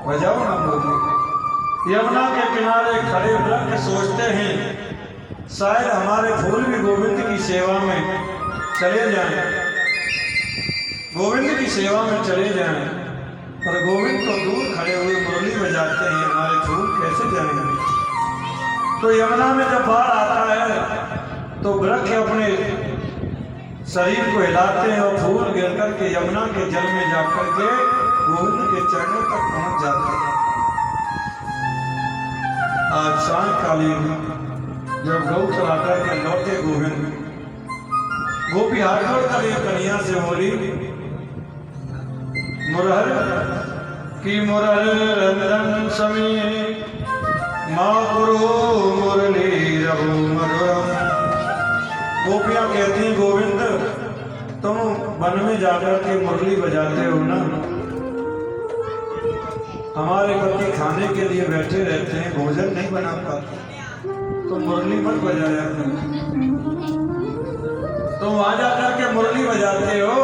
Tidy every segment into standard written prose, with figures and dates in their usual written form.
बजाओ ना बोली। यमुना के किनारे खड़े वृक्ष सोचते हैं शायद हमारे फूल भी गोविंद की सेवा में चले जाएं, गोविंद की सेवा में चले जाएं। और गोविंद तो दूर खड़े हुए मुरली बजाते हैं, हमारे फूल कैसे जाएंगे। तो यमुना में जब बाढ़ आता है तो वृक्ष अपने शरीर को हिलाते हैं और फूल गिर करके यमुना के जल में जाकर के गोविंद के चरणों तक पहुंच जाते हैं। आज सायंकालीन जब गौ चला करके लौटे गोविंद, गोपी हाथ जोड़ कर एक कन्या से बोली, मुरहर की मुरहर रंजन समी माँ गुरु मुरली रघु मधुरम। गोपियां कहती हैं गोविंद तुम वन में जाकर के मुरली बजाते हो ना, हमारे पति खाने के लिए बैठे रहते हैं, भोजन नहीं बना पाते, तो मुरली मत बजाया तुम वहां जाकर के मुरली बजाते हो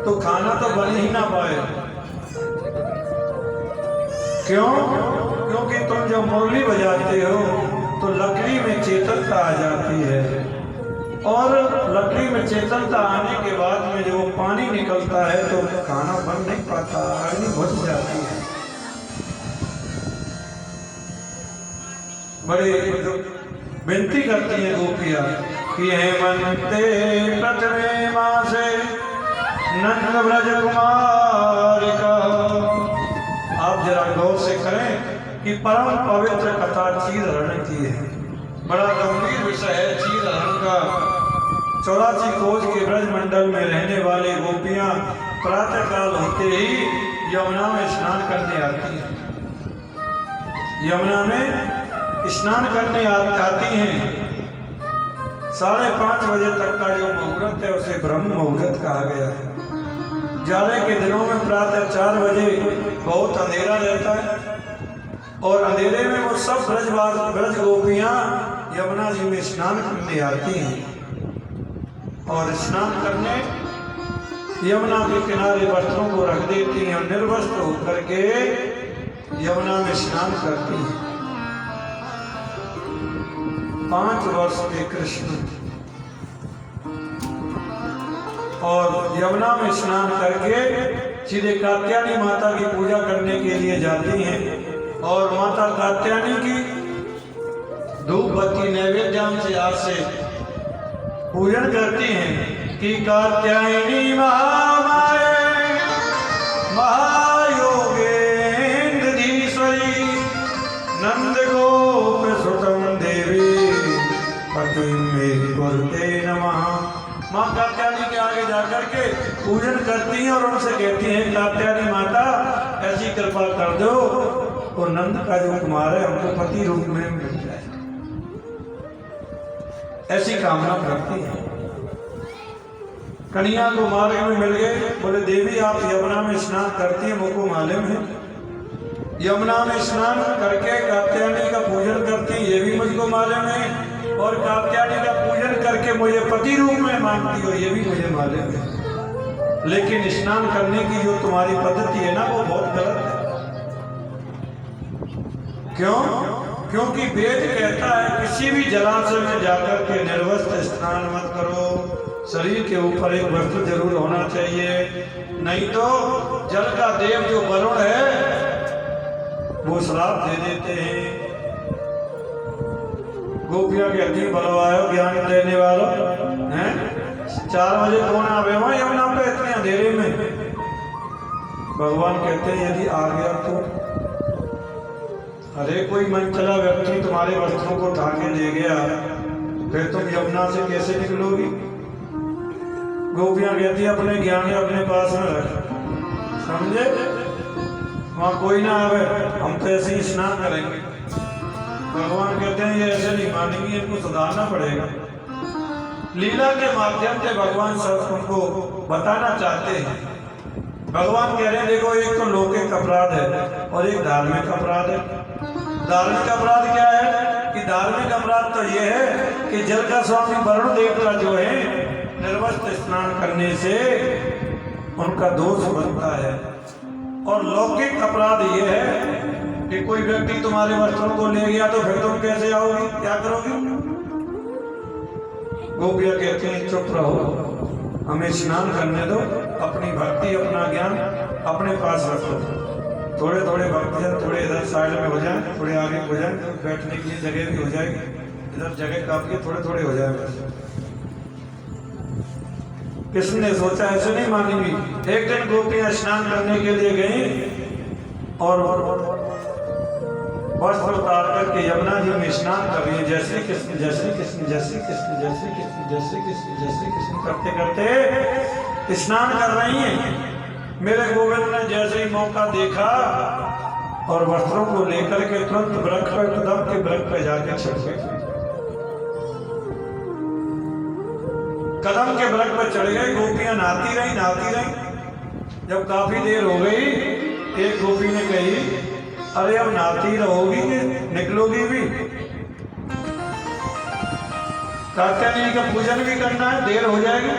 तो खाना तो बन ही ना पाए। क्यों? क्योंकि तुम जब मुरली बजाते हो तो लकड़ी में चेतनता आ जाती है, और लकड़ी में चेतनता आने के बाद में जो पानी निकलता है तो खाना बन नहीं पाता, अग्नि बुझ जाती है। बड़े विनती करती हैं गोपियां कि हेमंते प्रथमे मासे नंद ब्रज कुमार का। आप जरा गौर से करें कि परम पवित्र कथा चीर हरण की है। बड़ा गंभीर विषय है चीर हरण का। 84 कोस के ब्रज मंडल में रहने वाले गोपियां प्रातः काल होते ही यमुना में स्नान करने आती हैं, यमुना में स्नान करने आती हैं। 5:30 बजे तक का जो मुहूर्त है उसे ब्रह्म मुहूर्त कहा गया है। जाड़े के दिनों में प्रातः 4 बजे बहुत अंधेरा रहता है, और अंधेरे में वो सब ब्रज गोपियां यमुना जी में स्नान करने आती हैं, और स्नान करने यमुना के किनारे वस्त्रों को रख देती हैं और निर्वस्त्र होकर के यमुना में स्नान करती हैं। 5 वर्ष के कृष्ण और यमुना में स्नान करके सीधे कात्यायनी माता की पूजा करने के लिए जाती हैं, और माता कात्यायनी की धूप बत्ती नैवेद्याम से आज से पूजन करती हैं कि कात्यायनी महामाये महायोगेन्द्रधीश्वरी नंद गोप सुतम देवी पति में कुरुते नमः। माँ कात्यायनी के आगे जाकर के पूजन करती हैं और उनसे कहती हैं कात्यायनी माता ऐसी कृपा कर दो तो नंद का जो कुमार है हमको पति रूप में मिल जाए, ऐसी कामना करती है। कन्या को मार्ग में मिल गए, बोले देवी आप यमुना में स्नान करती हैं, मुझको मालूम है। यमुना में स्नान करके कात्यायनी का पूजन करती हैं, ये भी मुझको मालूम है, और कात्यायनी का पूजन करके मुझे पति रूप में मानती हो, ये भी मुझे मालूम है। लेकिन स्नान करने की जो तुम्हारी पद्धति है ना वो बहुत गलत है। क्यों? क्योंकि वेद कहता है किसी भी जलाशय में जाकर के निर्वस्त्र स्नान मत करो, शरीर के ऊपर एक वस्त्र जरूर होना चाहिए, नहीं तो जल का देव जो वरुण है वो श्राप दे देते हैं। गोपियां कहती हैं बलवायो ज्ञान देने वाला है, 4 बजे कौन आवे वहां यमुना पे इतने अंधेरे में। भगवान कहते हैं यदि आ गया तो अरे कोई मनचला व्यक्ति तुम्हारे वस्त्रों को उठा के ले गया, फिर तुम यमुना से कैसे निकलोगी। गोपियां कहती है अपने ज्ञान अपने पास में रख, समझे, वहां कोई ना आवे, हम तो ऐसे ही स्नान करेंगे। भगवान कहते हैं ये ऐसे नहीं मानेंगे, इनको सुधारना पड़ेगा। लीला के माध्यम से भगवान सब उनको बताना चाहते हैं। भगवान कह रहे हैं देखो एक तो लौकिक अपराध है और एक धार्मिक अपराध है। धार्मिक अपराध क्या है कि धार्मिक अपराध तो ये है कि जल का स्वामी वरुण देवता जो है निर्वस्त्र स्नान करने से उनका दोष बनता है। और लौकिक अपराध ये है कि कोई व्यक्ति तुम्हारे वस्त्रों को ले गया तो फिर तुम कैसे आओगी, क्या करोगे? गोपियां कहते हैं चुप रहो, हमें स्नान करने दो, अपनी भक्ति अपना ज्ञान अपने पास रखो। थोड़े थोड़े भक्तजन थोड़े इधर साइड में हो जाए, थोड़े आगे हो जाए, बैठने के लिए जगह भी हो जाएगी, इधर जगह काफी थोड़े थोड़े हो जाए बस। किसने सोचा ऐसे नहीं मानेंगी। एक दिन गोपियां स्नान करने के लिए गई और वस्त्र उतार करके यमुना जी में स्नान कर रही है। जैसे कृष्ण जैसे कृष्ण जैसे कृष्ण जैसे कृष्ण जैसे कृष्ण जैसे कृष्ण करते करते स्नान कर रही हैं। मेरे गोविंद ने जैसे ही मौका देखा और वस्त्रों को लेकर के तुरंत वृक्ष पर, कदम के वृक्ष पर जाके छिप गए। कदम के वृक्ष पर चढ़ गए। गोपियां नहाती रही। जब काफी देर हो गई, एक गोपी ने कही, अरे अब नहाती रहोगी कि निकलोगी भी? कात्यायनी का पूजन भी करना है, देर हो जाएगी।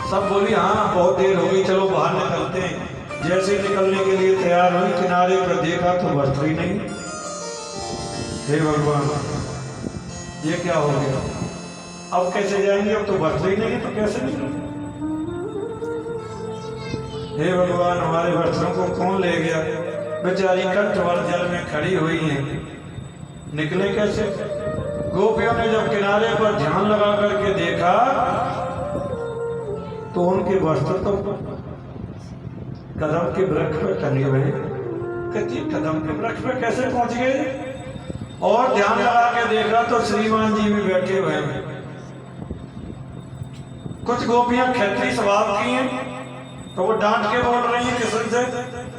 सब बोली हाँ बहुत देर हो गई, चलो बाहर निकलते हैं। जैसे निकलने के लिए तैयार हुई, किनारे पर देखा तो वस्त्र ही नहीं। हे भगवान, ये क्या हो गया? अब कैसे जाएंगे? अब तो वस्त्र ही नहीं, तो कैसे निकलेंगे? हे भगवान, हमारे वस्त्रों को कौन ले गया? बेचारी कंठवर जल में खड़ी हुई हैं, निकले कैसे? गोपियों ने जब किनारे पर ध्यान लगा करके देखा तो उनके वस्त्र तो कदम के वृक्ष पर टंगे हुए। कहती कदम के वृक्ष पर कैसे पहुंच गए? और ध्यान लगा के देखा तो श्रीमान जी भी बैठे हुए हैं। कुछ गोपियां क्षत्रिय स्वभाव की हैं तो वो डांट के बोल रही हैं कृष्ण से,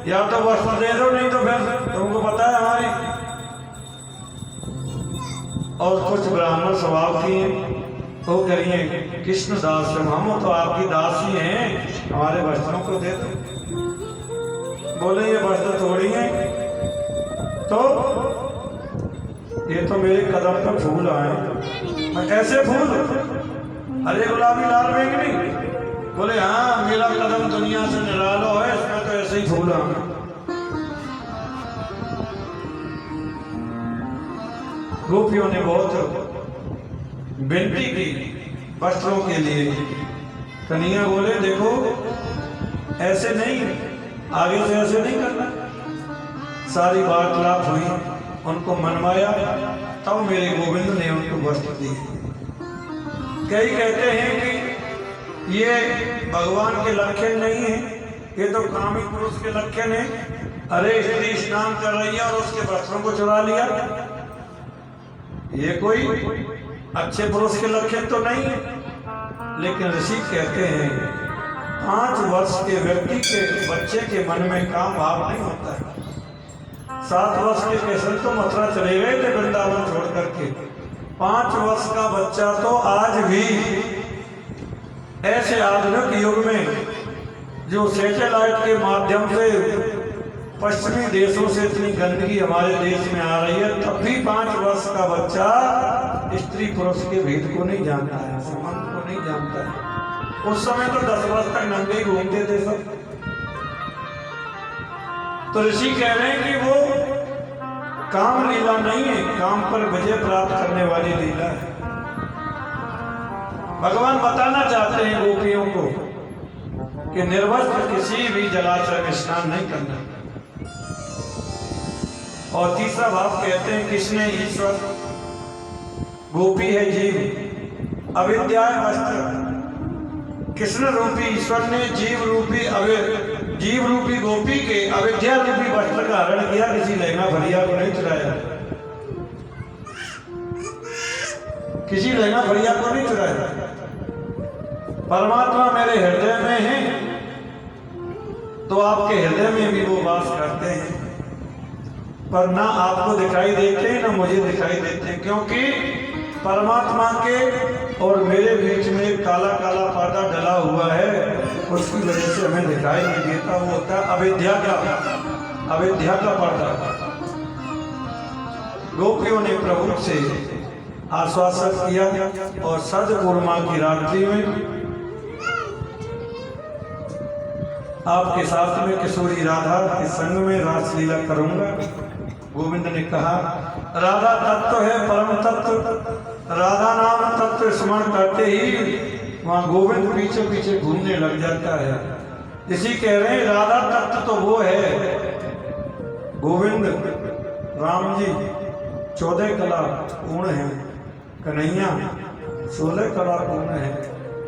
या तो वस्त्र दे दो, नहीं तो फिर तुमको पता है हमारी। और कुछ ब्राह्मण स्वभाव की हैं, तो करिए कृष्ण दास, हम तो आपकी दास ही हैं, हमारे वस्त्रों को दे दो। बोले ये वस्त्र थोड़ी है, तो ये तो मेरे कदम पर फूल आए। कैसे फूल? अरे गुलाबी लाल बैंगनी? बोले हाँ, मेरा कदम दुनिया से निराला है, इसमें तो ऐसे ही फूल आए। गोपियों ने बहुत विनती की वस्त्रों के लिए। कन्हैया बोले देखो ऐसे नहीं, आगे से ऐसे नहीं करना। सारी वार्तालाप हुई, उनको मनवाया, तब मेरे गोविंद ने उनको वस्त्र दिए। कई कहते हैं कि ये भगवान के लक्षण नहीं है, ये तो कामी पुरुष के लक्षण है। अरे स्त्री स्नान कर रही है और उसके वस्त्रों को चुरा लिया, ये कोई अच्छे पुरुष के लक्षण तो नहीं है। लेकिन ऋषि कहते हैं 5 वर्ष के व्यक्ति के बच्चे के मन में काम भाव नहीं होता है। 7 वर्ष के कृष्ण तो मथुरा चले गए थे वृंदावन छोड़ करके। 5 वर्ष का बच्चा तो आज भी ऐसे आधुनिक युग में जो सैटेलाइट के माध्यम से पश्चिमी देशों से इतनी गंदगी हमारे देश में आ रही है, तब भी 5 वर्ष का बच्चा स्त्री पुरुष के भेद को नहीं जानता है, संबंध को नहीं जानता है। उस समय तो 10 वर्ष तक नंगे ही घूमते थे सब। तो ऋषि कह रहे हैं कि वो काम लीला नहीं है, काम पर विजय प्राप्त करने वाली लीला है। भगवान बताना चाहते हैं गोपियों को कि निर्वस्त्र किसी भी जलाशय में स्नान नहीं करना। और तीसरा भाव कहते हैं किसने ईश्वर, गोपी है जीव, अविद्या है वस्त्र। कृष्ण रूपी ईश्वर ने जीव रूपी गोपी के अविद्या रूपी वस्त्र का हरण किया, किसी लहंगा भरिया को नहीं चुराया, किसी लहंगा भरिया को नहीं चुराया। परमात्मा मेरे हृदय में है तो आपके हृदय में भी वो वास करते हैं, पर ना आपको दिखाई देते हैं ना मुझे दिखाई देते हैं, क्योंकि परमात्मा के और मेरे बीच में काला काला पर्दा डला हुआ है, उसकी वजह से हमें दिखाई नहीं देता। वो होता है अविद्या का पर्दा। गोपियों ने प्रभु से आश्वासन किया और सज पूर्णिमा की रात्रि में आपके साथ में किशोरी राधा के संग में रासलीला करूंगा। गोविंद ने कहा, राधा तत्व है परम तत्व। राधा नाम तत्व स्मरण करते ही वहाँ गोविंद पीछे पीछे घूमने लग जाता है। इसी कह रहे हैं राधा तत्व तो वो है। गोविंद राम जी 14 कला पूर्ण है, कन्हैया 16 कला पूर्ण है,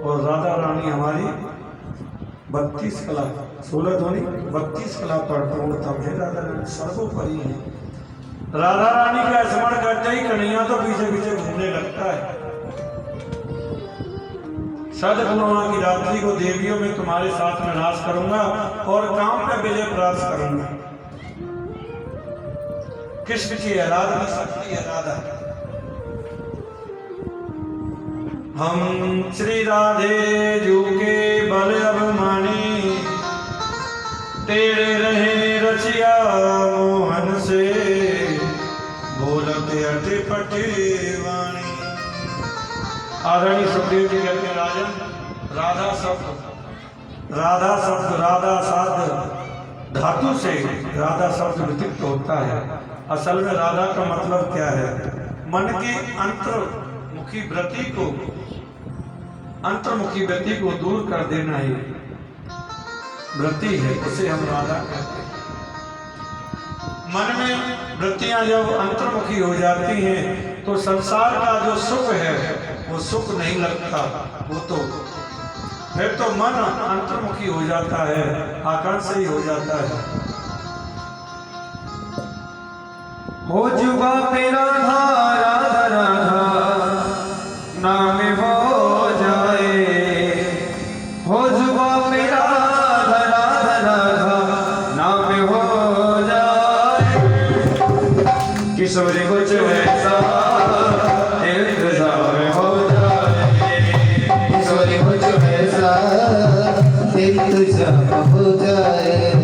और राधा रानी हमारी 32 कला, 16 धोनी 32 कला पर पूर्णतम है। राधा रानी सर्वोपरि है। राधा रानी का स्मरण करते ही कन्हैया तो पीछे पीछे घूमने लगता है। सदगुणों की रात्रि को देवियों में तुम्हारे साथ में नाश करूंगा और काम में विजय प्राप्त करूंगा। कृष्ण की आराधना शक्ति है राधा। हम श्री राधे जू के बल अभिमानी, तेरे रहे रचिया मोहन से, बोलते अटे पटे वाणी। आदरणीय सुखदेव जी कहते हैं, राजन राधा शब्द राधा साध धातु से राधा शब्द विदित होता है। असल में राधा का मतलब क्या है? मन की अंतर्मुखी वृत्ति को दूर कर देना ही वृत्ति है, उसे हम राधा कहते हैं। मन में वृत्तियां जब अंतर्मुखी हो जाती हैं तो संसार का जो सुख है वो सुख नहीं लगता, वो तो फिर तो मन अंतर्मुखी हो जाता है, आकांक्षी हो जाता है। हो जुबा पे राधा राधा राधा नाम हो जाए, हो जुबा पे राधा राधा राधा नाम हो जाए। किशोरी कुछ ऐसा इंतजार हो जाए, किशोरी कुछ ऐसा इंतजार हो जाए।